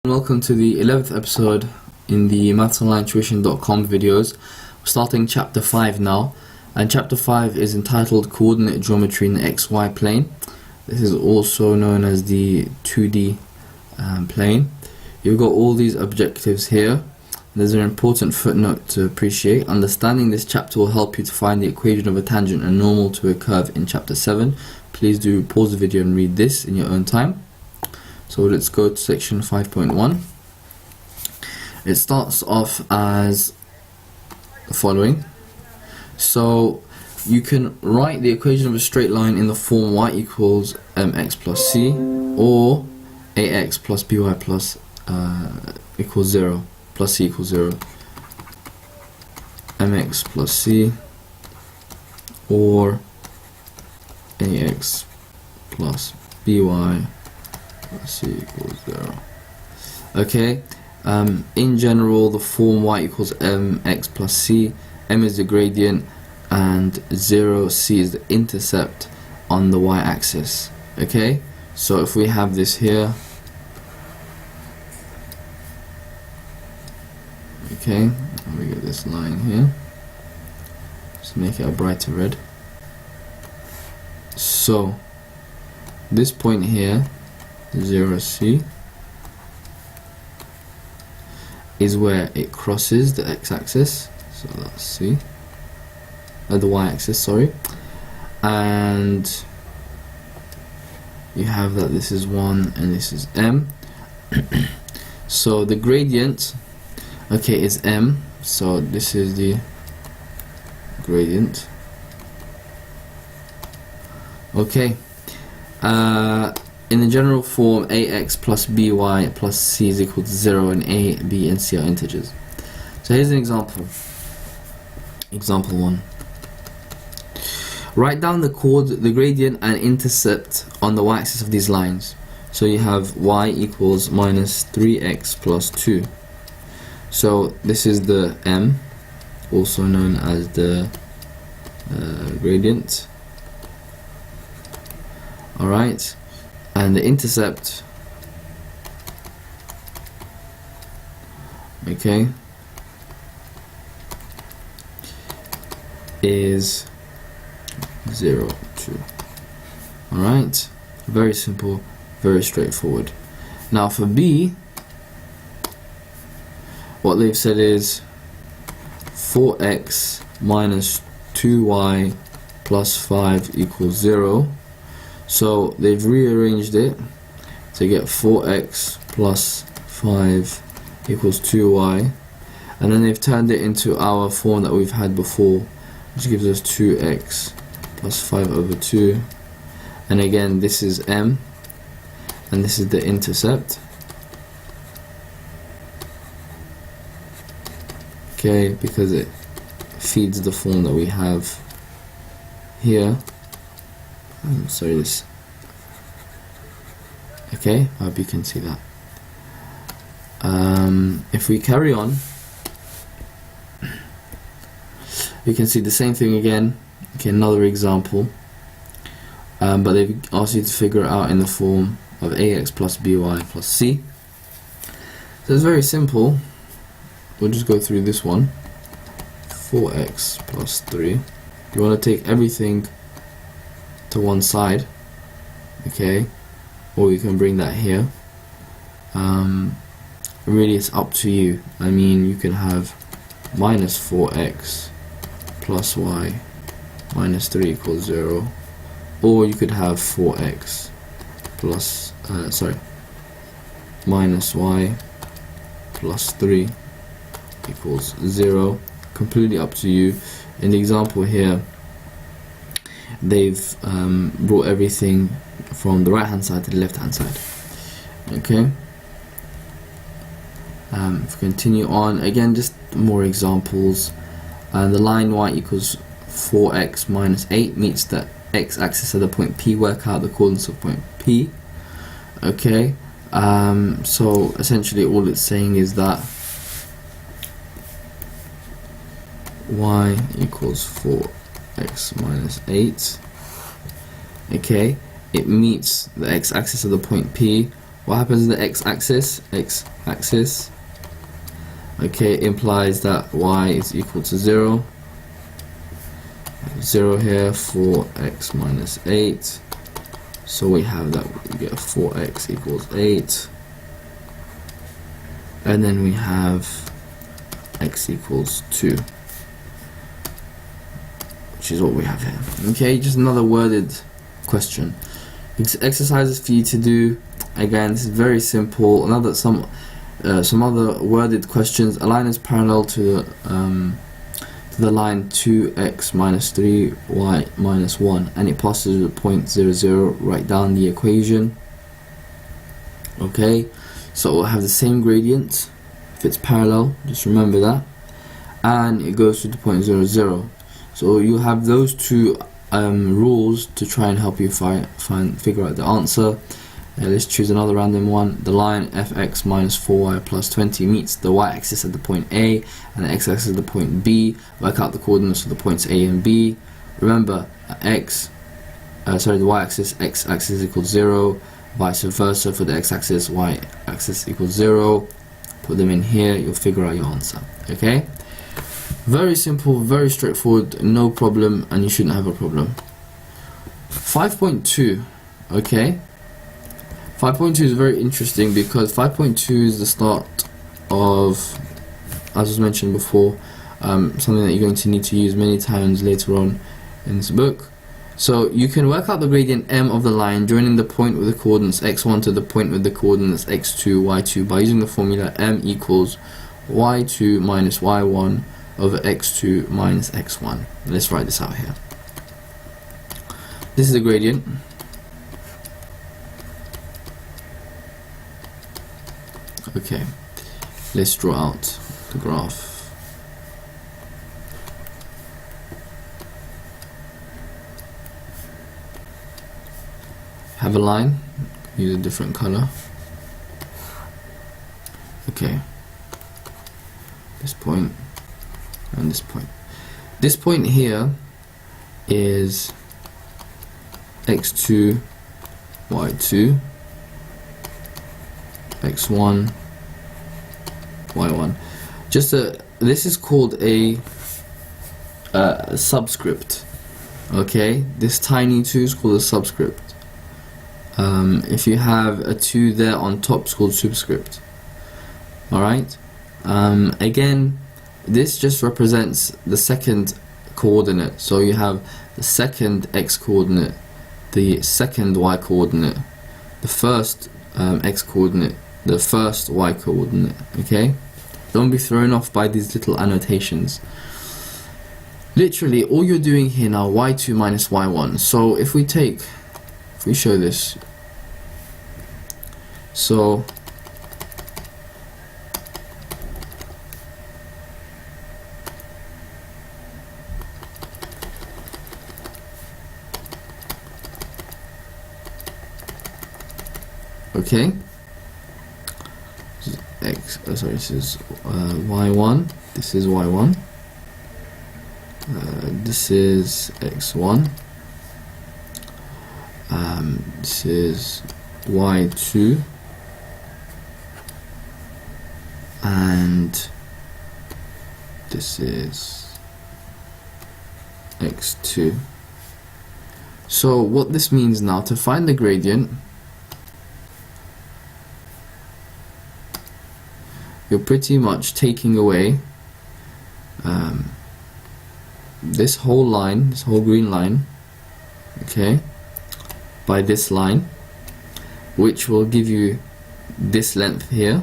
Welcome to the 11th episode in the mathsonlinetuition.com videos. We're starting chapter 5 now, and chapter 5 is entitled Coordinate Geometry in the XY plane. This is also known as the 2D plane. You've got all these objectives here. There's an important footnote to appreciate. Understanding this chapter will help you to find the equation of a tangent and normal to a curve in chapter 7. Please do pause the video and read this in your own time. So let's go to section 5.1. It starts off as the following. So you can write the equation of a straight line in the form y equals mx plus c, or ax plus by plus equals 0, plus c equals 0. mx plus c, or ax plus by c equals 0. Okay, in general the form y equals mx plus c, m is the gradient and 0, c is the intercept on the y-axis. Okay, so if we have this here, okay, let me get this line here, just make it a brighter red. So this point here, 0c, is where it crosses the x-axis, so that's c, the y-axis, sorry, and you have that this is 1 and this is m. So the gradient, okay, is m, so this is the gradient. Okay, in the general form, ax plus by plus c is equal to 0, and a, b, and c are integers. So here's an example. Example 1. Write down the gradient and intercept on the y-axis of these lines. So you have y equals minus 3x plus 2. So this is the m, also known as the gradient. Alright. And the intercept, okay, is 0, 2. Alright, very simple, very straightforward. Now for B, what they've said is 4x minus 2y plus 5 equals 0. So they've rearranged it to get 4x plus 5 equals 2y, and then they've turned it into our form that we've had before, which gives us 2x plus 5 over 2, and again this is m and this is the intercept. Okay, because it feeds the form that we have here. Sorry, this. Okay, I hope you can see that. If we carry on, you can see the same thing again. Okay, another example, but they've asked you to figure it out in the form of ax plus by plus c. So it's very simple. We'll just go through this one. 4x plus 3. You want to take everything to one side, okay, or you can bring that here. Really it's up to you. I mean, you can have minus 4x plus y minus 3 equals 0, or you could have 4x plus minus y plus 3 equals 0. Completely up to you. In the example here, they've brought everything from the right hand side to the left hand side. Okay, if we continue on, again just more examples. The line y equals 4x minus 8 meets the x-axis at the point P. Work out the coordinates of point P. Okay, so essentially all it's saying is that y equals 4x minus 8. Okay, it meets the x-axis of the point P, What happens in the x-axis? X-axis, okay, implies that y is equal to 0. 0 here, 4x minus 8. So we have that we get 4x equals 8. And then we have x equals 2. Which is what we have here. Okay, just another worded question. Exercises for you to do. Again, this is very simple. Some other worded questions. A line is parallel to the line 2x minus 3y minus 1, and it passes at point 0, 0. Write down the equation. Okay, so we'll have the same gradient if it's parallel. Just remember that, and it goes to the point 0, 0. So you have those two rules to try and help you figure out the answer. Let's choose another random one. The line fx minus 4y plus 20 meets the y-axis at the point A and the x-axis at the point B. Work out the coordinates of the points A and B. Remember, the y-axis, x-axis equals 0, vice versa for the x-axis, y-axis equals 0. Put them in here, you'll figure out your answer. Okay? Very simple, very straightforward, no problem, and you shouldn't have a problem. 5.2, okay? 5.2 is very interesting because 5.2 is the start of, as was mentioned before, something that you're going to need to use many times later on in this book. So you can work out the gradient m of the line joining the point with the coordinates x1 to the point with the coordinates x2, y2 by using the formula m equals y2 minus y1 over x2 minus x1. Let's write this out here. This is the gradient. Okay, let's draw out the graph. Have a line, use a different color. Okay, this point and this point. This point here is x2, y2, x1, y1. This is called a subscript. Okay, this tiny 2 is called a subscript. If you have a 2 there on top, it's called superscript. Alright, again, this just represents the second coordinate. So you have the second x coordinate, the second y coordinate, the first x coordinate, the first y coordinate. Okay, don't be thrown off by these little annotations. Literally all you're doing here now, y2 minus y1. So if we show this, so okay, this is y1, this is y1, this is x1, this is y2, and this is x2. So what this means now, to find the gradient, you're pretty much taking away this whole line, this whole green line, okay, by this line, which will give you this length here.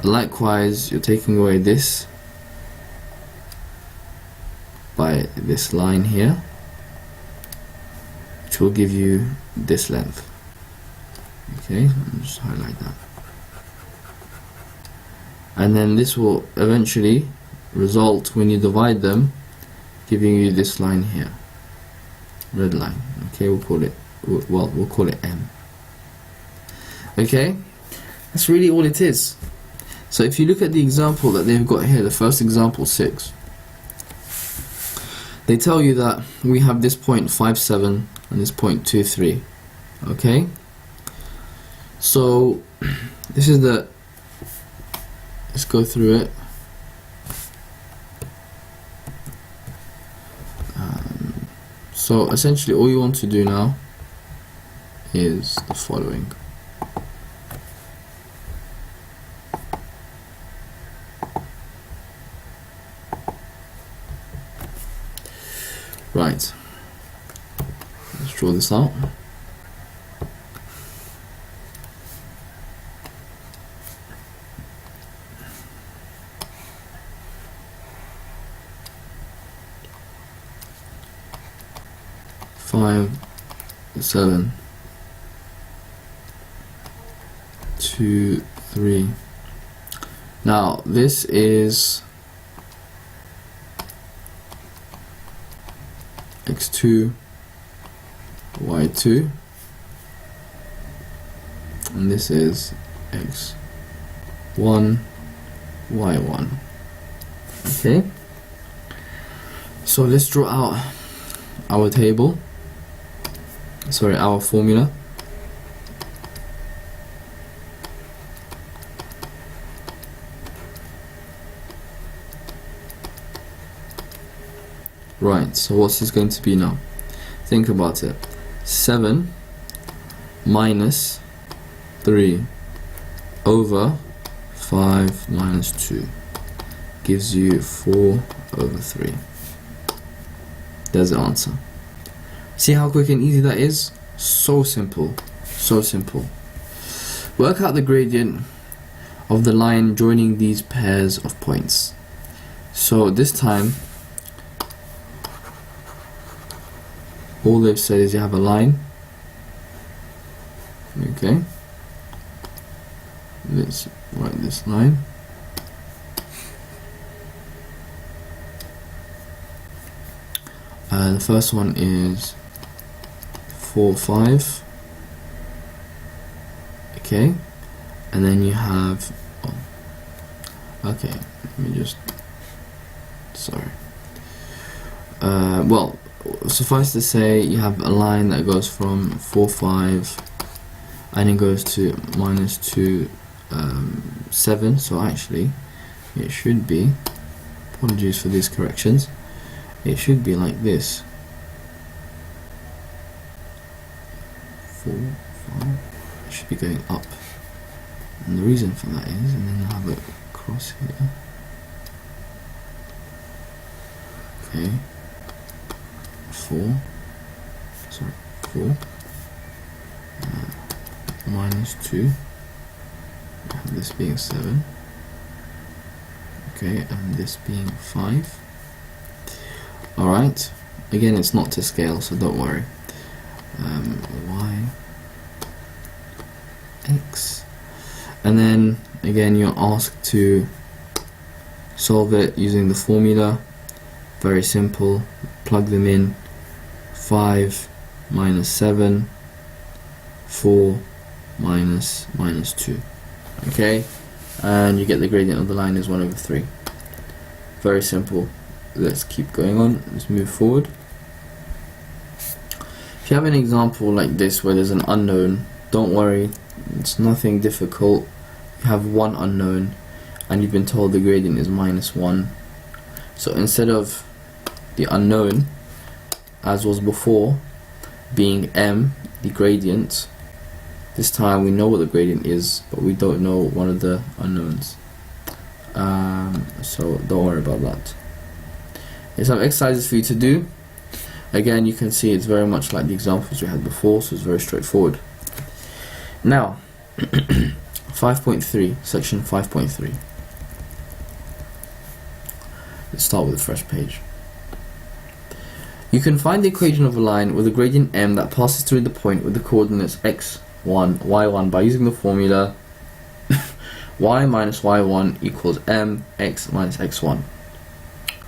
Likewise, you're taking away this by this line here, which will give you this length. Okay, I'll just highlight that. And then this will eventually result, when you divide them, giving you this line here, red line. Okay, we'll call it M. Okay, that's really all it is. So if you look at the example that they've got here, the first example 6, they tell you that we have this point 5,7 and this point 2,3. Okay, So this is the, let's go through it. So essentially all you want to do now is the following. Right, let's draw this out. Five, 7, 2, 3. Now this is x2, y2, and this is x1, y1. Okay, so let's draw out our table. Sorry, our formula. Right, so what's this going to be now? Think about it. 7 minus 3 over 5 minus 2 gives you 4 over 3. There's the answer. See how quick and easy that is? So simple, so simple. Work out the gradient of the line joining these pairs of points. So this time, all they've said is you have a line. Okay, let's write this line. The first one is 4, 5. Okay, and then you have, okay, let me just, sorry. Well, suffice to say, you have a line that goes from 4, 5, and it goes to minus 2, 7. So actually, it should be, apologies for these corrections, it should be like this. 4, 5, it should be going up, and the reason for that is, and then you have it across here. Okay, 4, sorry, 4, minus 2, and this being 7, okay, and this being 5. Alright, again it's not to scale, so don't worry. Y, X, and then again you're asked to solve it using the formula. Very simple, plug them in. 5 minus 7, 4 minus 2. Okay, and you get the gradient of the line is 1 over 3. Very simple. Let's keep going on. Let's move forward. If you have an example like this where there's an unknown, don't worry, it's nothing difficult. You have one unknown and you've been told the gradient is minus 1. So instead of the unknown, as was before, being m, the gradient, this time we know what the gradient is, but we don't know one of the unknowns. So don't worry about that. There's some exercises for you to do. Again, you can see it's very much like the examples we had before, so it's very straightforward. Now, 5.3, section 5.3. Let's start with a fresh page. You can find the equation of a line with a gradient m that passes through the point with the coordinates x1, y1 by using the formula y minus y1 equals mx minus x1.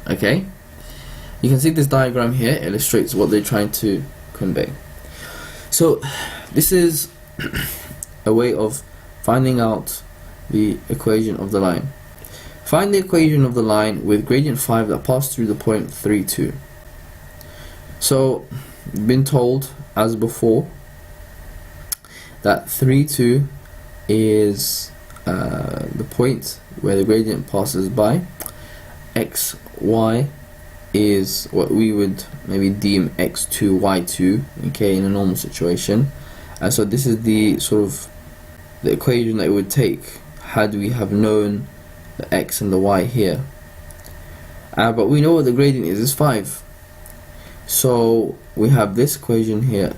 Okay? You can see this diagram here illustrates what they're trying to convey. So this is a way of finding out the equation of the line. Find the equation of the line with gradient 5 that passed through the point 3, 2. So been told, as before, that 3, 2 is the point where the gradient passes by. xy is what we would maybe deem x2, y2, okay, in a normal situation. And so this is the sort of the equation that it would take had we have known the x and the y here. But we know what the gradient is 5. So we have this equation here.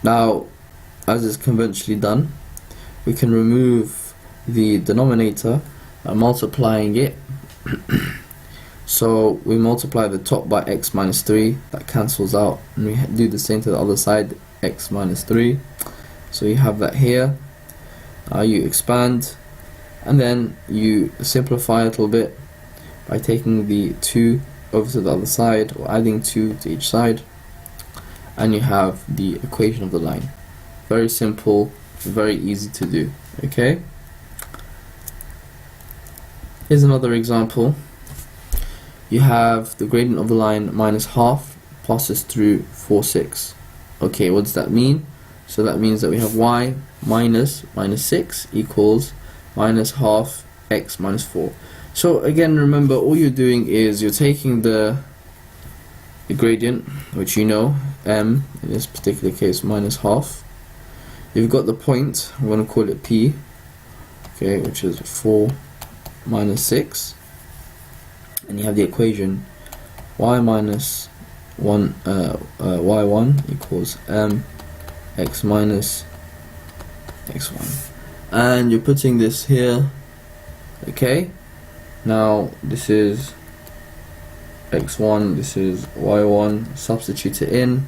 Now, as is conventionally done, we can remove the denominator by multiplying it. So we multiply the top by x minus 3, that cancels out, and we do the same to the other side, x minus 3. So you have that here. You expand, and then you simplify a little bit by taking the 2 over to the other side, or adding 2 to each side, and you have the equation of the line. Very simple, very easy to do. Okay, here's another example. You have the gradient of the line minus half passes through 4, 6. Okay, what does that mean? So that means that we have y minus 6 equals minus half x minus 4. So again, remember, all you're doing is you're taking the gradient, which you know, m, in this particular case minus half. You've got the point, I'm going to call it p, okay, which is 4 minus 6. And you have the equation y minus 1, y1 equals m x minus x1. And you're putting this here, okay? Now this is x1, this is y1, substitute it in,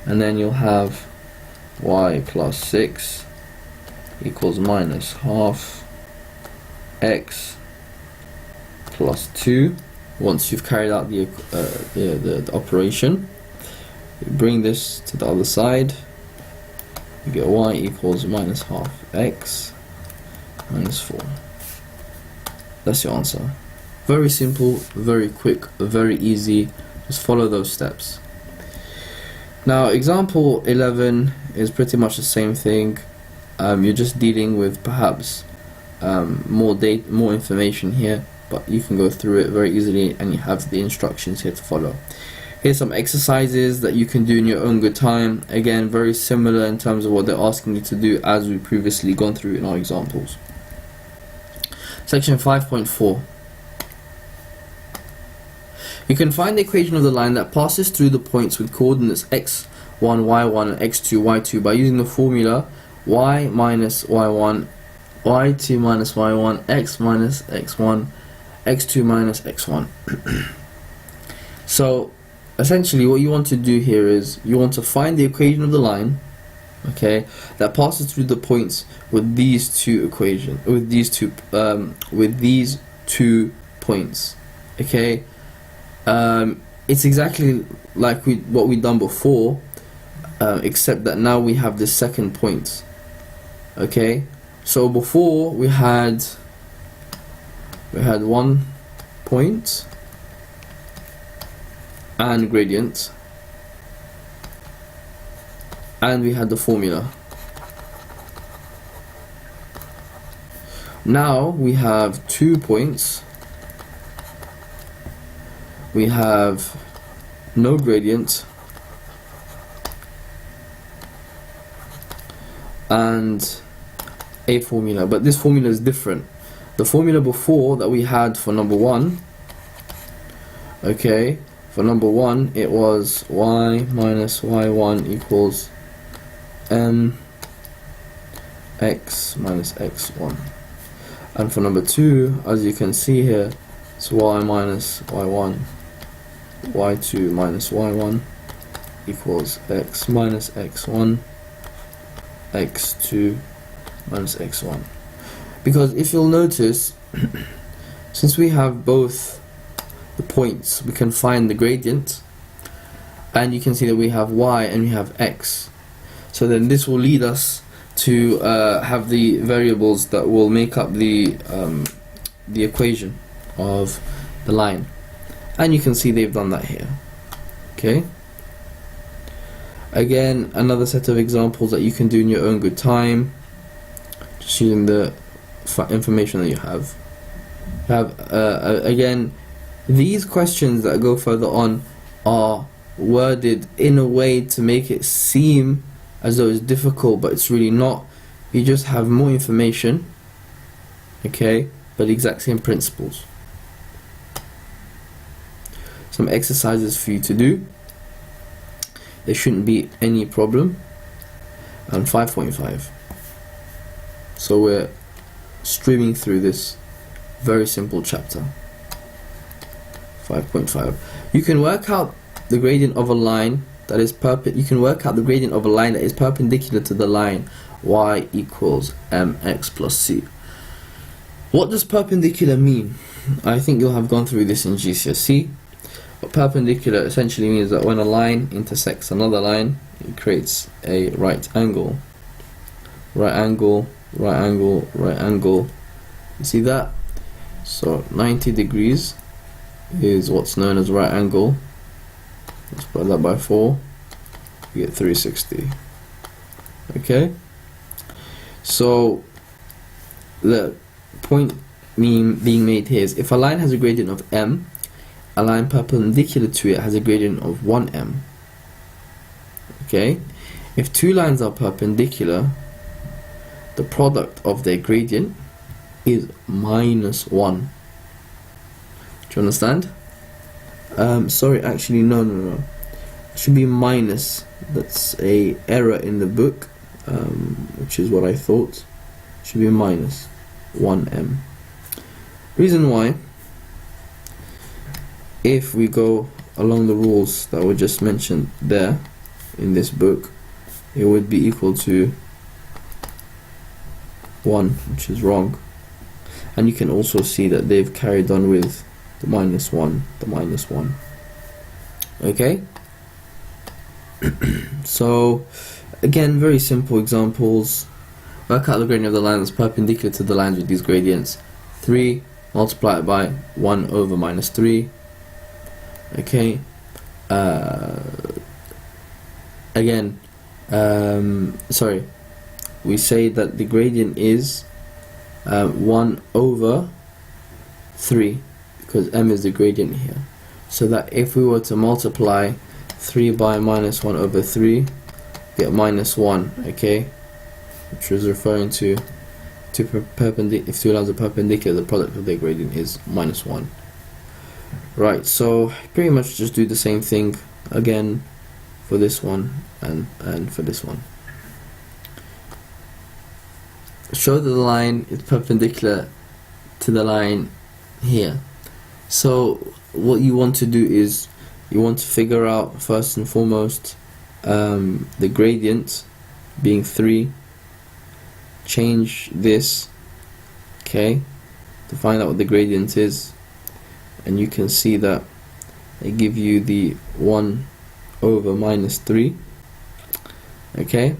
and then you'll have y plus 6 equals minus half x plus 2. Once you've carried out the operation, you bring this to the other side, you get y equals minus half x minus 4. That's your answer. Very simple, very quick, very easy. Just follow those steps. Now example 11 is pretty much the same thing. You're just dealing with perhaps more information here, but you can go through it very easily, and you have the instructions here to follow. Here's some exercises that you can do in your own good time. Again, very similar in terms of what they're asking you to do as we've previously gone through in our examples. Section 5.4. You can find the equation of the line that passes through the points with coordinates x1, y1 and x2, y2 by using the formula y minus y1, y2 minus y1, x minus x1, x2 minus x1. So essentially what you want to do here is you want to find the equation of the line, okay, that passes through the points with these two equations, with these two points, okay. It's exactly like what we've done before, except that now we have this second point, okay. So before we had 1 point and gradient, and we had the formula. Now we have 2 points, we have no gradient, and a formula, but this formula is different. The formula before that we had for number 1, okay, for number 1 it was y minus y1 equals m x minus x1, and for number 2, as you can see here, it's y minus y1, y2 minus y1 equals x minus x1, x2 minus x1. Because if you'll notice, since we have both the points, we can find the gradient, and you can see that we have y and we have x. So then this will lead us to have the variables that will make up the equation of the line, and you can see they've done that here, okay. Again, another set of examples that you can do in your own good time. just using the information that you have. Again, these questions that go further on are worded in a way to make it seem as though it's difficult, but it's really not. You just have more information, okay, but the exact same principles. Some exercises for you to do. There shouldn't be any problem. And 5.5. So we're streaming through this very simple chapter. 5.5. You can work out the gradient of a line that is perpendicular to the line y equals mx plus c. What does perpendicular mean? I think you'll have gone through this in GCSE. But perpendicular essentially means that when a line intersects another line, it creates a right angle. Right angle, right angle, right angle. You see that? So 90 degrees is what's known as right angle. Let's put that by 4. You get 360. Okay? So the point being made here is if a line has a gradient of m, a line perpendicular to it has a gradient of 1m. Okay? If two lines are perpendicular, the product of their gradient is minus 1. Do you understand? Sorry, actually no. It should be minus. That's a error in the book, which is what I thought. It should be minus 1m. Reason why, if we go along the rules that were just mentioned there in this book, it would be equal to 1, which is wrong. And you can also see that they've carried on with the minus 1, the minus 1. Okay? So, again, very simple examples. Work out the gradient of the line that's perpendicular to the lines with these gradients. 3 multiplied by 1 over minus 3. Okay? Again, sorry. We say that the gradient is 1 over 3 because m is the gradient here. So that if we were to multiply 3 by minus 1 over 3, get minus 1, okay? Which was referring to if two lines are perpendicular, the product of their gradient is minus 1. Right, so pretty much just do the same thing again for this one and for this one. Show that the line is perpendicular to the line here. So what you want to do is you want to figure out first and foremost the gradient being 3. Change this, okay, to find out what the gradient is, and you can see that they give you the 1 over minus 3, okay,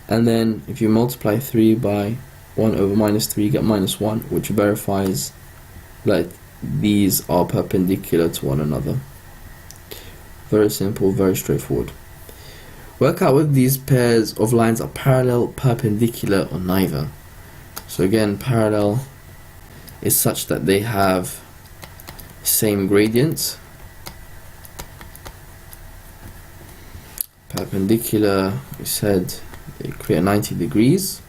and then if you multiply 3 by 1 over minus 3, you get minus 1, which verifies that these are perpendicular to one another. Very simple, very straightforward. Work out whether these pairs of lines are parallel, perpendicular, or neither. So again, parallel is such that they have same gradient. Perpendicular, we said they create 90 degrees,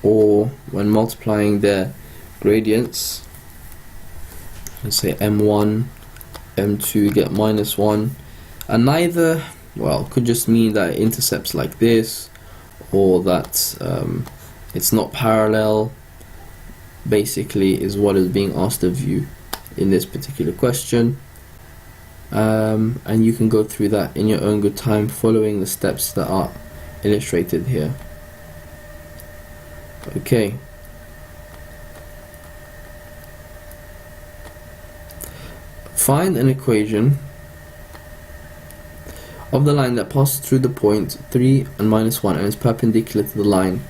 or when multiplying their gradients, let's say m1, m2, get minus 1, and neither, well, could just mean that it intercepts like this, or that it's not parallel, basically is what is being asked of you in this particular question. And you can go through that in your own good time following the steps that are illustrated here. Okay. Find an equation of the line that passes through the point 3 and minus 1 and is perpendicular to the line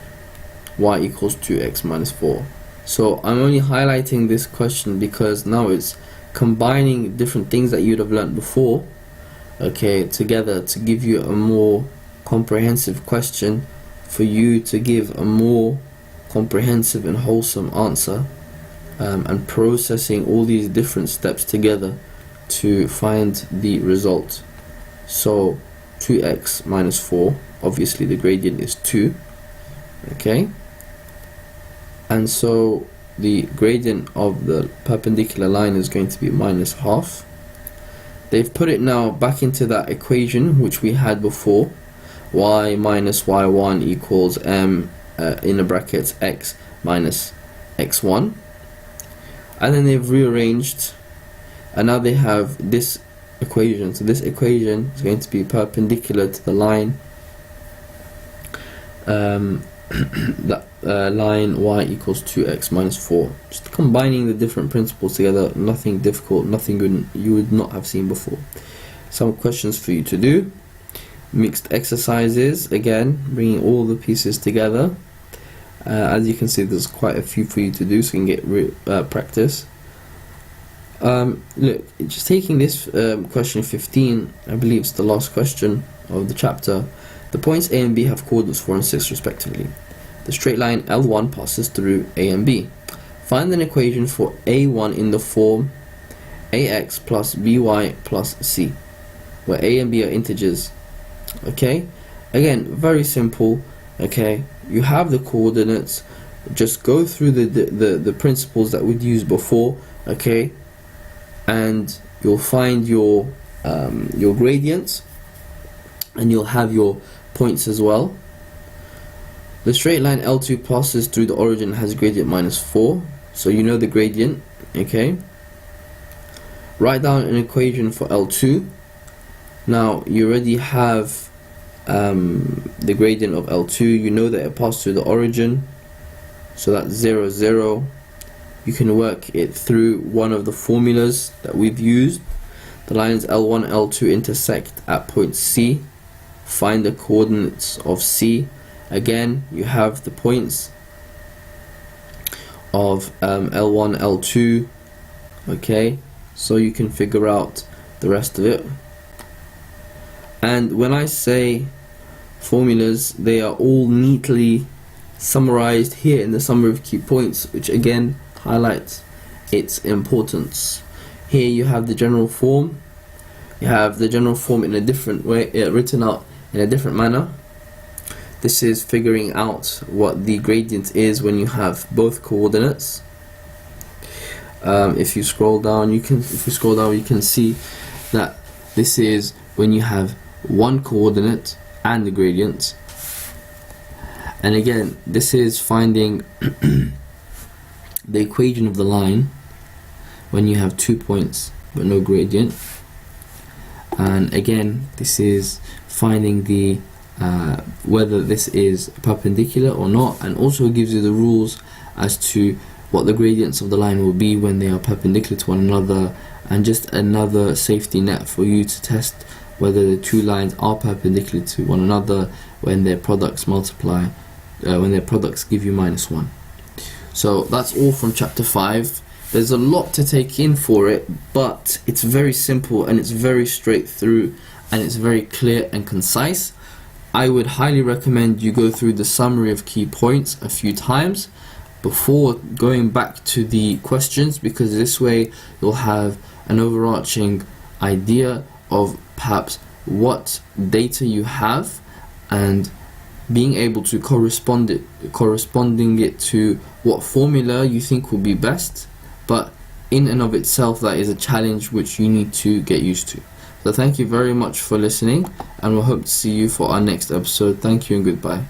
y equals 2x minus 4. So I'm only highlighting this question because now it's combining different things that you'd have learnt before, okay, together to give you a more comprehensive question for you to give a more comprehensive and wholesome answer, and processing all these different steps together to find the result. So 2x minus 4, obviously the gradient is 2, okay, and so the gradient of the perpendicular line is going to be minus half. They've put it now back into that equation which we had before, y minus y1 equals m in the brackets x minus x1, and then they've rearranged, and now they have this equation. So this equation is going to be perpendicular to the line, that line y equals 2x minus 4. Just combining the different principles together, nothing difficult, nothing you would not have seen before. Some questions for you to do. Mixed exercises, again, bringing all the pieces together. As you can see, there's quite a few for you to do, so you can get practice. Look, just taking this question 15, I believe it's the last question of the chapter. The points A and B have coordinates 4 and 6 respectively. The straight line L1 passes through A and B. Find an equation for A1 in the form AX plus BY plus C, where A and B are integers. Okay, again, very simple. Okay, you have the coordinates, just go through the principles that we'd used before, okay, and you'll find your gradients, and you'll have your points as well. The straight line L2 passes through the origin, has gradient minus 4, so you know the gradient, okay. Write down an equation for L2. Now you already have the gradient of L2, you know that it passed through the origin, so that's 0, 0. You can work it through one of the formulas that we've used. The lines L1, L2 intersect at point C. Find the coordinates of C. Again, you have the points of L1, L2, okay, so you can figure out the rest of it. And when I say formulas, they are all neatly summarized here in the summary of key points, which again highlights its importance. Here you have the general form. You have the general form in a different way, written out in a different manner. This is figuring out what the gradient is when you have both coordinates. If you scroll down, you can see that this is when you have one coordinate and the gradient. And again, this is finding the equation of the line when you have 2 points but no gradient. And again, this is finding the whether this is perpendicular or not, and also gives you the rules as to what the gradients of the line will be when they are perpendicular to one another, and just another safety net for you to test whether the two lines are perpendicular to one another when their products multiply, when their products give you -1. So that's all from chapter 5. There's a lot to take in for it, but it's very simple and it's very straight through and it's very clear and concise. I would highly recommend you go through the summary of key points a few times before going back to the questions, because this way you'll have an overarching idea of perhaps what data you have and being able to corresponding it to what formula you think will be best. But in and of itself, that is a challenge which you need to get used to. So thank you very much for listening, and we'll hope to see you for our next episode. Thank you and goodbye.